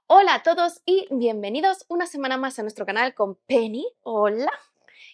Hola a todos y bienvenidos una semana más a nuestro canal con Penny. Hola.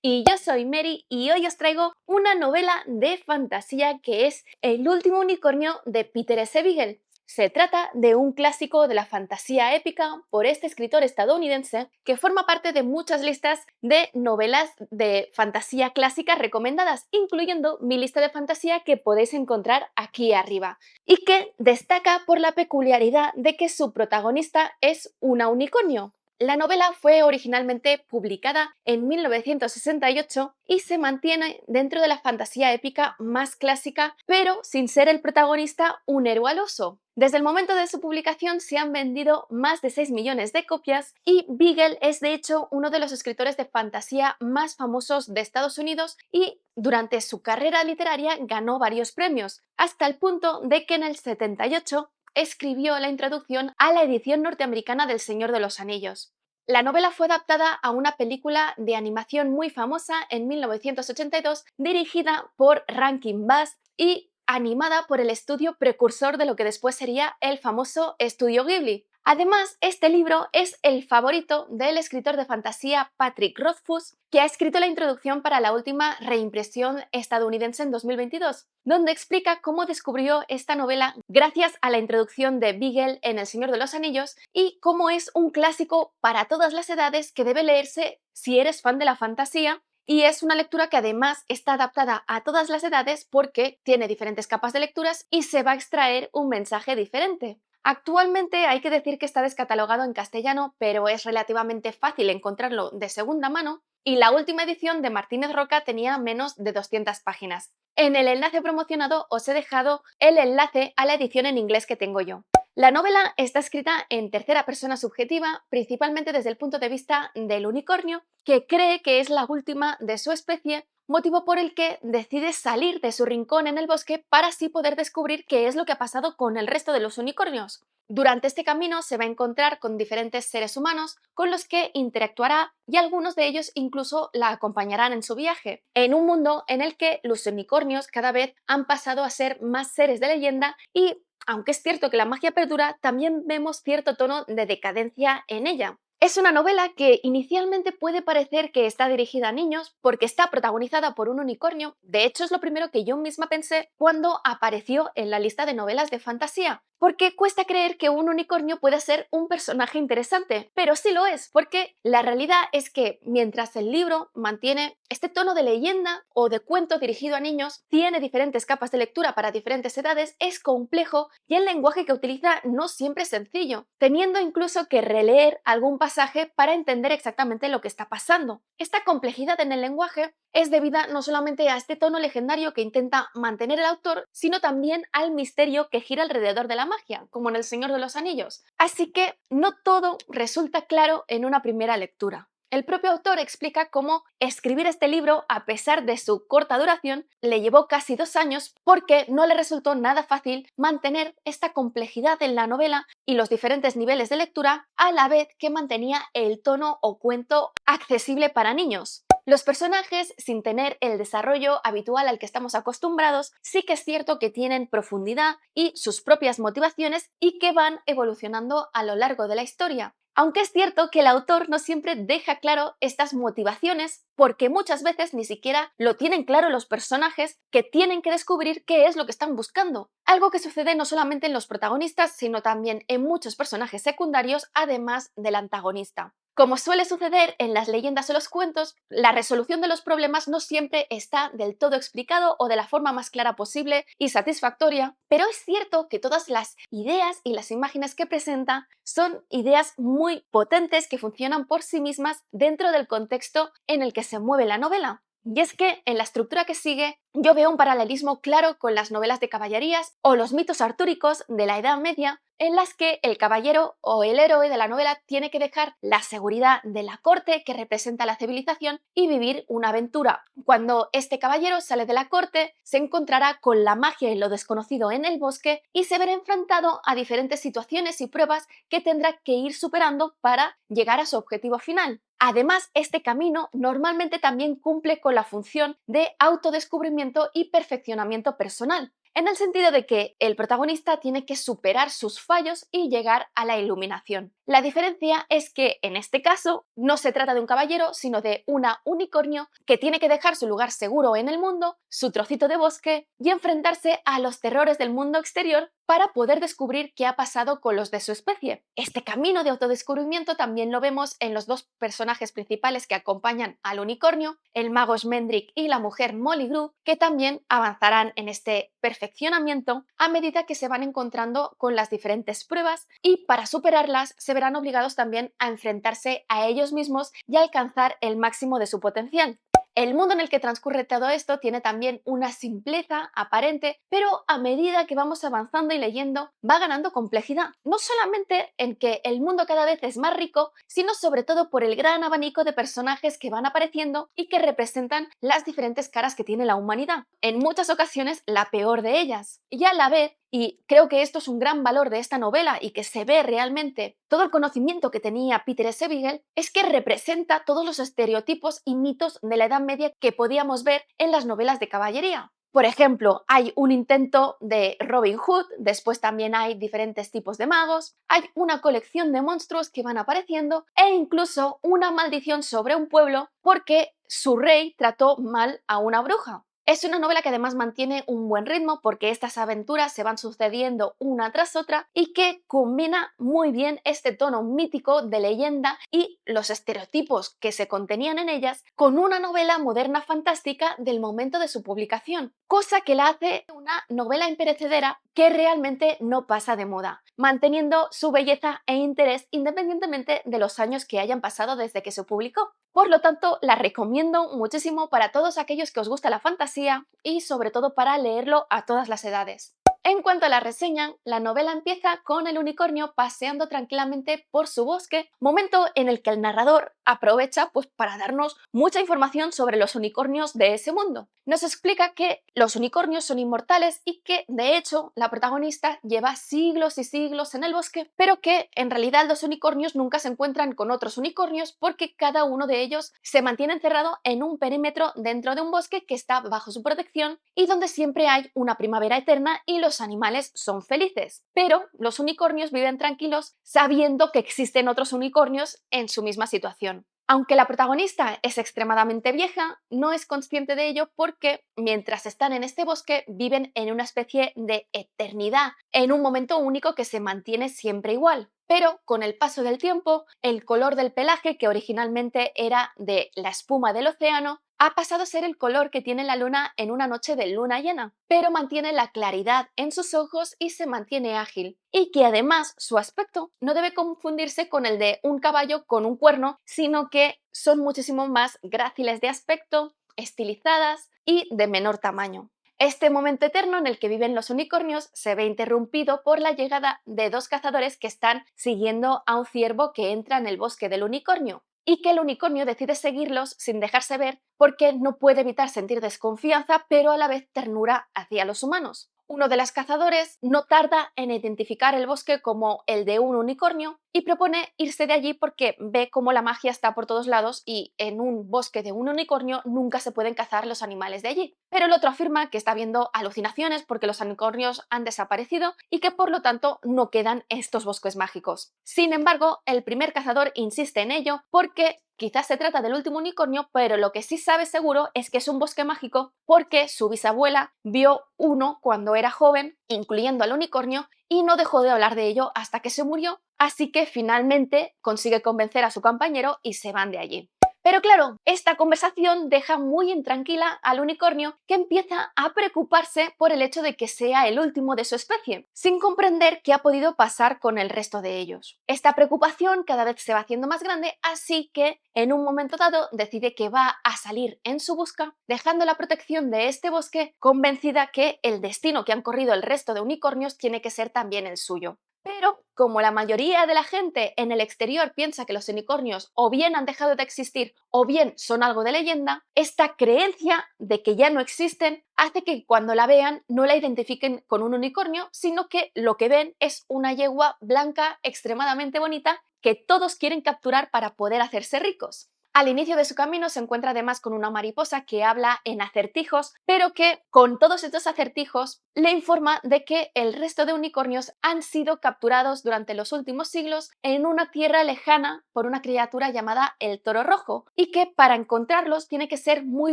Y yo soy Mary y hoy os traigo una novela de fantasía que es El último unicornio de Peter S. Beagle. Se trata de un clásico de la fantasía épica por este escritor estadounidense que forma parte de muchas listas de novelas de fantasía clásica recomendadas, incluyendo mi lista de fantasía que podéis encontrar aquí arriba, y que destaca por la peculiaridad de que su protagonista es una unicornio. La novela fue originalmente publicada en 1968 y se mantiene dentro de la fantasía épica más clásica, pero sin ser el protagonista un héroe al oso. Desde el momento de su publicación se han vendido más de 6 millones de copias y Beagle es de hecho uno de los escritores de fantasía más famosos de Estados Unidos y durante su carrera literaria ganó varios premios, hasta el punto de que en el 78 escribió la introducción a la edición norteamericana del Señor de los Anillos. La novela fue adaptada a una película de animación muy famosa en 1982, dirigida por Rankin Bass y animada por el estudio precursor de lo que después sería el famoso Estudio Ghibli. Además, este libro es el favorito del escritor de fantasía Patrick Rothfuss, que ha escrito la introducción para la última reimpresión estadounidense en 2022, donde explica cómo descubrió esta novela gracias a la introducción de Beagle en El Señor de los Anillos y cómo es un clásico para todas las edades que debe leerse si eres fan de la fantasía. Y es una lectura que además está adaptada a todas las edades porque tiene diferentes capas de lecturas y se va a extraer un mensaje diferente. Actualmente hay que decir que está descatalogado en castellano, pero es relativamente fácil encontrarlo de segunda mano y la última edición de Martínez Roca tenía menos de 200 páginas. En el enlace promocionado os he dejado el enlace a la edición en inglés que tengo yo. La novela está escrita en tercera persona subjetiva, principalmente desde el punto de vista del unicornio, que cree que es la última de su especie, motivo por el que decide salir de su rincón en el bosque para así poder descubrir qué es lo que ha pasado con el resto de los unicornios. Durante este camino se va a encontrar con diferentes seres humanos con los que interactuará y algunos de ellos incluso la acompañarán en su viaje, en un mundo en el que los unicornios cada vez han pasado a ser más seres de leyenda y aunque es cierto que la magia perdura, también vemos cierto tono de decadencia en ella. Es una novela que inicialmente puede parecer que está dirigida a niños porque está protagonizada por un unicornio. De hecho, es lo primero que yo misma pensé cuando apareció en la lista de novelas de fantasía. Porque cuesta creer que un unicornio pueda ser un personaje interesante, pero sí lo es, porque la realidad es que mientras el libro mantiene este tono de leyenda o de cuento dirigido a niños, tiene diferentes capas de lectura para diferentes edades, es complejo y el lenguaje que utiliza no siempre es sencillo, teniendo incluso que releer algún pasaje para entender exactamente lo que está pasando. Esta complejidad en el lenguaje es debida no solamente a este tono legendario que intenta mantener el autor, sino también al misterio que gira alrededor de la magia, como en El Señor de los Anillos. Así que no todo resulta claro en una primera lectura. El propio autor explica cómo escribir este libro, a pesar de su corta duración, le llevó casi 2 años porque no le resultó nada fácil mantener esta complejidad en la novela y los diferentes niveles de lectura a la vez que mantenía el tono o cuento accesible para niños. Los personajes, sin tener el desarrollo habitual al que estamos acostumbrados, sí que es cierto que tienen profundidad y sus propias motivaciones y que van evolucionando a lo largo de la historia. Aunque es cierto que el autor no siempre deja claro estas motivaciones porque muchas veces ni siquiera lo tienen claro los personajes que tienen que descubrir qué es lo que están buscando. Algo que sucede no solamente en los protagonistas, sino también en muchos personajes secundarios, además del antagonista. Como suele suceder en las leyendas o los cuentos, la resolución de los problemas no siempre está del todo explicado o de la forma más clara posible y satisfactoria, pero es cierto que todas las ideas y las imágenes que presenta son ideas muy potentes que funcionan por sí mismas dentro del contexto en el que se mueve la novela. Y es que en la estructura que sigue yo veo un paralelismo claro con las novelas de caballerías o los mitos artúricos de la Edad Media, en las que el caballero o el héroe de la novela tiene que dejar la seguridad de la corte que representa la civilización y vivir una aventura. Cuando este caballero sale de la corte, se encontrará con la magia y lo desconocido en el bosque y se verá enfrentado a diferentes situaciones y pruebas que tendrá que ir superando para llegar a su objetivo final. Además, este camino normalmente también cumple con la función de autodescubrimiento y perfeccionamiento personal. en el sentido de que el protagonista tiene que superar sus fallos y llegar a la iluminación. La diferencia es que en este caso no se trata de un caballero, sino de una unicornio que tiene que dejar su lugar seguro en el mundo, su trocito de bosque y enfrentarse a los terrores del mundo exterior para poder descubrir qué ha pasado con los de su especie. Este camino de autodescubrimiento también lo vemos en los dos personajes principales que acompañan al unicornio, el mago Schmendrick y la mujer Molly Grue, que también avanzarán en este perfeccionamiento a medida que se van encontrando con las diferentes pruebas y para superarlas se verán obligados también a enfrentarse a ellos mismos y alcanzar el máximo de su potencial. El mundo en el que transcurre todo esto tiene también una simpleza aparente, pero a medida que vamos avanzando y leyendo va ganando complejidad, no solamente en que el mundo cada vez es más rico, sino sobre todo por el gran abanico de personajes que van apareciendo y que representan las diferentes caras que tiene la humanidad, en muchas ocasiones la peor de ellas. Y a la vez, y creo que esto es un gran valor de esta novela y que se ve realmente todo el conocimiento que tenía Peter S. Beagle, es que representa todos los estereotipos y mitos de la Edad Media que podíamos ver en las novelas de caballería. Por ejemplo, hay un intento de Robin Hood, después también hay diferentes tipos de magos, hay una colección de monstruos que van apareciendo e incluso una maldición sobre un pueblo porque su rey trató mal a una bruja. Es una novela que además mantiene un buen ritmo porque estas aventuras se van sucediendo una tras otra y que combina muy bien este tono mítico de leyenda y los estereotipos que se contenían en ellas con una novela moderna fantástica del momento de su publicación, cosa que la hace una novela imperecedera que realmente no pasa de moda, manteniendo su belleza e interés independientemente de los años que hayan pasado desde que se publicó. Por lo tanto, la recomiendo muchísimo para todos aquellos que os gusta la fantasía y sobre todo para leerlo a todas las edades. En cuanto a la reseña, la novela empieza con el unicornio paseando tranquilamente por su bosque, momento en el que el narrador aprovecha para darnos mucha información sobre los unicornios de ese mundo. Nos explica que los unicornios son inmortales y que, de hecho, la protagonista lleva siglos y siglos en el bosque, pero que en realidad los unicornios nunca se encuentran con otros unicornios porque cada uno de ellos se mantiene encerrado en un perímetro dentro de un bosque que está bajo su protección y donde siempre hay una primavera eterna y los animales son felices. Pero los unicornios viven tranquilos sabiendo que existen otros unicornios en su misma situación. Aunque la protagonista es extremadamente vieja, no es consciente de ello porque mientras están en este bosque viven en una especie de eternidad, en un momento único que se mantiene siempre igual. Pero con el paso del tiempo, el color del pelaje, que originalmente era de la espuma del océano, ha pasado a ser el color que tiene la luna en una noche de luna llena, pero mantiene la claridad en sus ojos y se mantiene ágil. Y que además su aspecto no debe confundirse con el de un caballo con un cuerno, sino que son muchísimo más gráciles de aspecto, estilizadas y de menor tamaño. Este momento eterno en el que viven los unicornios se ve interrumpido por la llegada de dos cazadores que están siguiendo a un ciervo que entra en el bosque del unicornio y que el unicornio decide seguirlos sin dejarse ver porque no puede evitar sentir desconfianza pero a la vez ternura hacia los humanos. Uno de los cazadores no tarda en identificar el bosque como el de un unicornio y propone irse de allí porque ve cómo la magia está por todos lados y en un bosque de un unicornio nunca se pueden cazar los animales de allí. Pero el otro afirma que está viendo alucinaciones porque los unicornios han desaparecido y que por lo tanto no quedan estos bosques mágicos. Sin embargo, el primer cazador insiste en ello porque quizás se trata del último unicornio, pero lo que sí sabe seguro es que es un bosque mágico porque su bisabuela vio uno cuando era joven, incluyendo al unicornio, y no dejó de hablar de ello hasta que se murió, así que finalmente consigue convencer a su compañero y se van de allí. Pero claro, esta conversación deja muy intranquila al unicornio que empieza a preocuparse por el hecho de que sea el último de su especie, sin comprender qué ha podido pasar con el resto de ellos. Esta preocupación cada vez se va haciendo más grande, así que en un momento dado decide que va a salir en su busca, dejando la protección de este bosque, convencida que el destino que han corrido el resto de unicornios tiene que ser también el suyo. Pero como la mayoría de la gente en el exterior piensa que los unicornios o bien han dejado de existir o bien son algo de leyenda, esta creencia de que ya no existen hace que cuando la vean no la identifiquen con un unicornio, sino que lo que ven es una yegua blanca extremadamente bonita que todos quieren capturar para poder hacerse ricos. Al inicio de su camino se encuentra además con una mariposa que habla en acertijos, pero que con todos estos acertijos le informa de que el resto de unicornios han sido capturados durante los últimos siglos en una tierra lejana por una criatura llamada el toro rojo y que para encontrarlos tiene que ser muy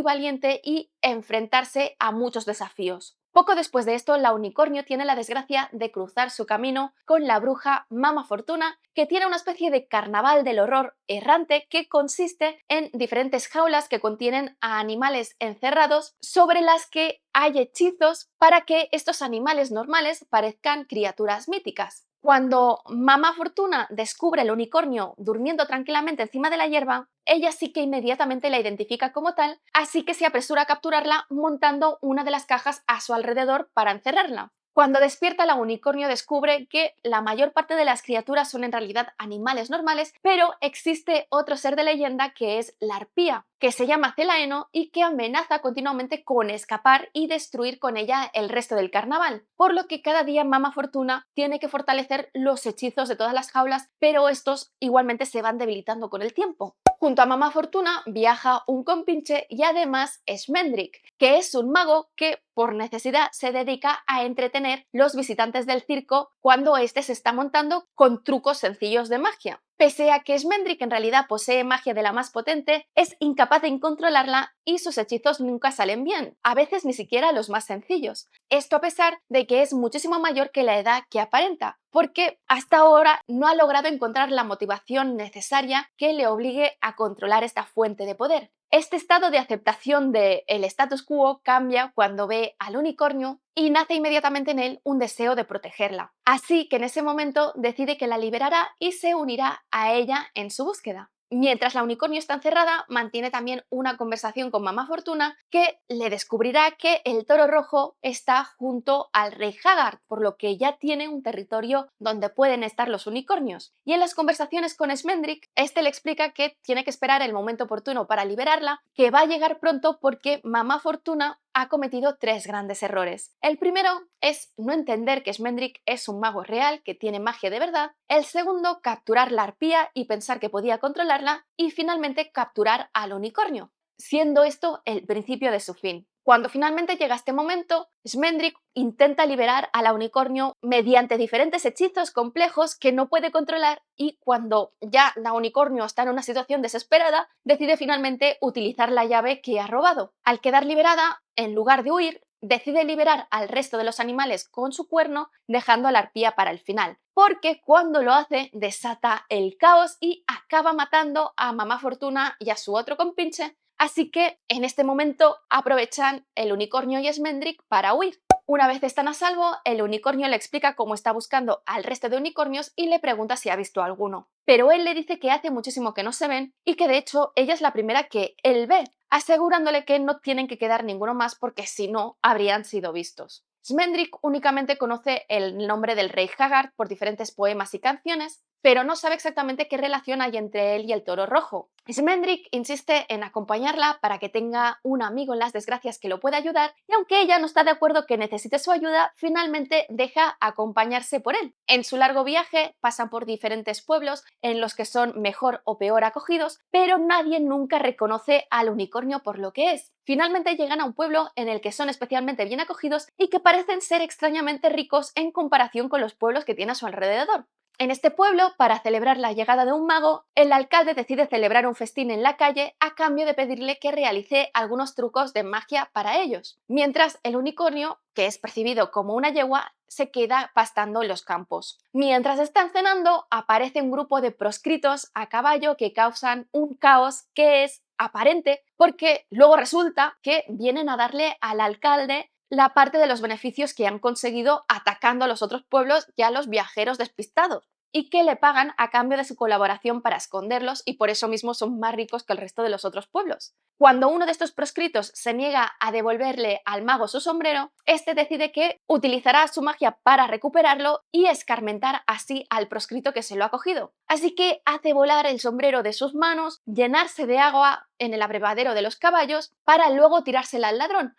valiente y enfrentarse a muchos desafíos. Poco después de esto, la unicornio tiene la desgracia de cruzar su camino con la bruja Mama Fortuna, que tiene una especie de carnaval del horror errante que consiste en diferentes jaulas que contienen a animales encerrados sobre las que hay hechizos para que estos animales normales parezcan criaturas míticas. Cuando Mama Fortuna descubre el unicornio durmiendo tranquilamente encima de la hierba, ella sí que inmediatamente la identifica como tal, así que se apresura a capturarla montando una de las cajas a su alrededor para encerrarla. Cuando despierta, la unicornio descubre que la mayor parte de las criaturas son en realidad animales normales, pero existe otro ser de leyenda que es la arpía, que se llama Celaeno y que amenaza continuamente con escapar y destruir con ella el resto del carnaval, por lo que cada día Mama Fortuna tiene que fortalecer los hechizos de todas las jaulas, pero estos igualmente se van debilitando con el tiempo. Junto a Mama Fortuna viaja un compinche y además Schmendrick, que es un mago que por necesidad se dedica a entretener los visitantes del circo cuando éste se está montando con trucos sencillos de magia. Pese a que Schmendrick en realidad posee magia de la más potente, es incapaz de controlarla y sus hechizos nunca salen bien, a veces ni siquiera los más sencillos. Esto a pesar de que es muchísimo mayor que la edad que aparenta, porque hasta ahora no ha logrado encontrar la motivación necesaria que le obligue a controlar esta fuente de poder. Este estado de aceptación del status quo cambia cuando ve al unicornio y nace inmediatamente en él un deseo de protegerla. Así que en ese momento decide que la liberará y se unirá a ella en su búsqueda. Mientras la unicornio está encerrada, mantiene también una conversación con Mama Fortuna que le descubrirá que el toro rojo está junto al rey Haggard, por lo que ya tiene un territorio donde pueden estar los unicornios. Y en las conversaciones con Schmendrick, este le explica que tiene que esperar el momento oportuno para liberarla, que va a llegar pronto porque Mama Fortuna ha cometido tres grandes errores. El primero es no entender que Schmendrick es un mago real que tiene magia de verdad. El segundo, capturar la arpía y pensar que podía controlarla. Y finalmente, capturar al unicornio, siendo esto el principio de su fin. Cuando finalmente llega este momento, Schmendrick intenta liberar a la unicornio mediante diferentes hechizos complejos que no puede controlar y cuando ya la unicornio está en una situación desesperada, decide finalmente utilizar la llave que ha robado. Al quedar liberada, en lugar de huir, decide liberar al resto de los animales con su cuerno, dejando a la arpía para el final, porque cuando lo hace desata el caos y acaba matando a Mama Fortuna y a su otro compinche. Así que en este momento aprovechan el unicornio y Schmendrick para huir. Una vez están a salvo, el unicornio le explica cómo está buscando al resto de unicornios y le pregunta si ha visto alguno. Pero él le dice que hace muchísimo que no se ven y que de hecho ella es la primera que él ve, asegurándole que no tienen que quedar ninguno más porque si no habrían sido vistos. Schmendrick únicamente conoce el nombre del rey Haggard por diferentes poemas y canciones, pero no sabe exactamente qué relación hay entre él y el toro rojo. Schmendrick insiste en acompañarla para que tenga un amigo en las desgracias que lo pueda ayudar y aunque ella no está de acuerdo que necesite su ayuda, finalmente deja acompañarse por él. En su largo viaje pasan por diferentes pueblos en los que son mejor o peor acogidos, pero nadie nunca reconoce al unicornio por lo que es. Finalmente llegan a un pueblo en el que son especialmente bien acogidos y que parecen ser extrañamente ricos en comparación con los pueblos que tiene a su alrededor. En este pueblo, para celebrar la llegada de un mago, el alcalde decide celebrar un festín en la calle a cambio de pedirle que realice algunos trucos de magia para ellos, mientras el unicornio, que es percibido como una yegua, se queda pastando en los campos. Mientras están cenando, aparece un grupo de proscritos a caballo que causan un caos que es aparente porque luego resulta que vienen a darle al alcalde la parte de los beneficios que han conseguido atacando a los otros pueblos y a los viajeros despistados, y que le pagan a cambio de su colaboración para esconderlos y por eso mismo son más ricos que el resto de los otros pueblos. Cuando uno de estos proscritos se niega a devolverle al mago su sombrero, este decide que utilizará su magia para recuperarlo y escarmentar así al proscrito que se lo ha cogido. Así que hace volar el sombrero de sus manos, llenarse de agua en el abrevadero de los caballos para luego tirársela al ladrón.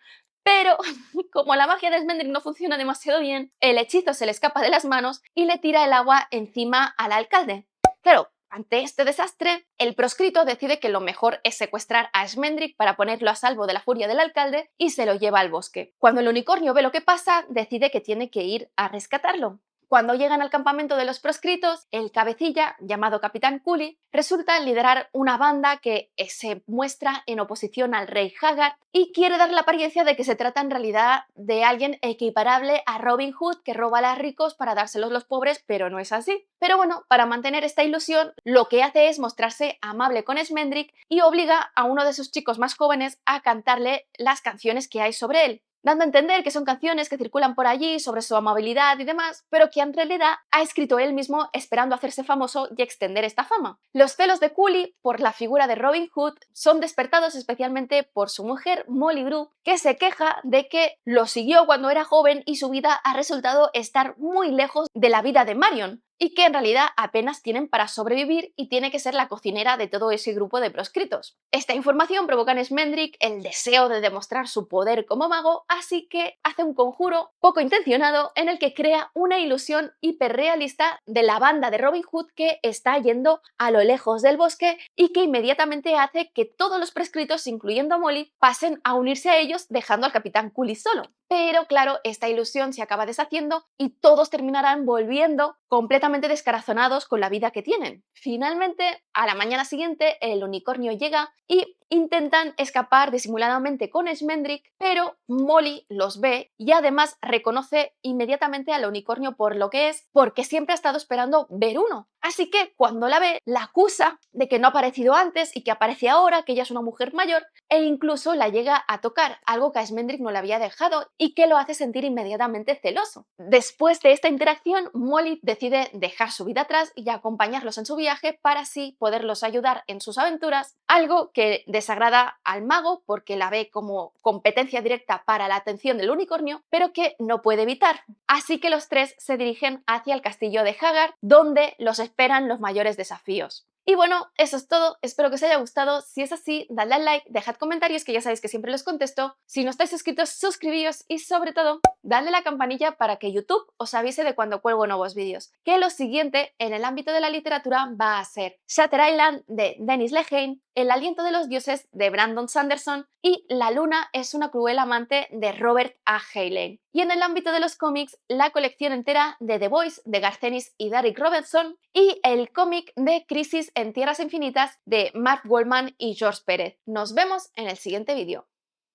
Pero como la magia de Schmendrick no funciona demasiado bien, el hechizo se le escapa de las manos y le tira el agua encima al alcalde. Claro, Ante este desastre, el proscrito decide que lo mejor es secuestrar a Schmendrick para ponerlo a salvo de la furia del alcalde y se lo lleva al bosque. Cuando el unicornio ve lo que pasa, decide que tiene que ir a rescatarlo. Cuando llegan al campamento de los proscritos, el cabecilla, llamado Capitán Cooley, resulta liderar una banda que se muestra en oposición al rey Haggard y quiere dar la apariencia de que se trata en realidad de alguien equiparable a Robin Hood que roba a los ricos para dárselos a los pobres, pero no es así. Pero bueno, para mantener esta ilusión, lo que hace es mostrarse amable con Schmendrick y obliga a uno de sus chicos más jóvenes a cantarle las canciones que hay sobre él, dando a entender que son canciones que circulan por allí sobre su amabilidad y demás, pero que en realidad ha escrito él mismo esperando hacerse famoso y extender esta fama. Los celos de Cooley por la figura de Robin Hood son despertados especialmente por su mujer Molly Brew, que se queja de que lo siguió cuando era joven y su vida ha resultado estar muy lejos de la vida de Marion, y que en realidad apenas tienen para sobrevivir y tiene que ser la cocinera de todo ese grupo de proscritos. Esta información provoca en Schmendrick el deseo de demostrar su poder como mago, así que hace un conjuro poco intencionado en el que crea una ilusión hiperrealista de la banda de Robin Hood que está yendo a lo lejos del bosque y que inmediatamente hace que todos los proscritos, incluyendo a Molly, pasen a unirse a ellos dejando al capitán Cooley solo. Pero claro, esta ilusión se acaba deshaciendo y todos terminarán volviendo completamente descarazonados con la vida que tienen. Finalmente, a la mañana siguiente, el unicornio llega y intentan escapar disimuladamente con Schmendrick, pero Molly los ve y además reconoce inmediatamente al unicornio por lo que es, porque siempre ha estado esperando ver uno. Así que cuando la ve, la acusa de que no ha aparecido antes y que aparece ahora, que ella es una mujer mayor, e incluso la llega a tocar, algo que a Schmendrick no le había dejado y que lo hace sentir inmediatamente celoso. Después de esta interacción, Molly decide dejar su vida atrás y acompañarlos en su viaje para así poderlos ayudar en sus aventuras, algo que desagrada al mago porque la ve como competencia directa para la atención del unicornio, pero que no puede evitar. Así que los tres se dirigen hacia el castillo de Haggard, donde los esperan los mayores desafíos. Y bueno, eso es todo, espero que os haya gustado. Si es así, dadle al like, dejad comentarios que ya sabéis que siempre los contesto. Si no estáis suscritos, suscribíos y sobre todo, dadle a la campanilla para que YouTube os avise de cuando cuelgo nuevos vídeos. Que lo siguiente en el ámbito de la literatura va a ser Shutter Island de Dennis Lehane, El aliento de los dioses de Brandon Sanderson y La luna es una cruel amante de Robert A. Heinlein. Y en el ámbito de los cómics, la colección entera de The Boys de Garth Ennis y Darick Robertson y el cómic de Crisis en Tierras Infinitas de Mark Wallman y George Pérez. Nos vemos en el siguiente vídeo.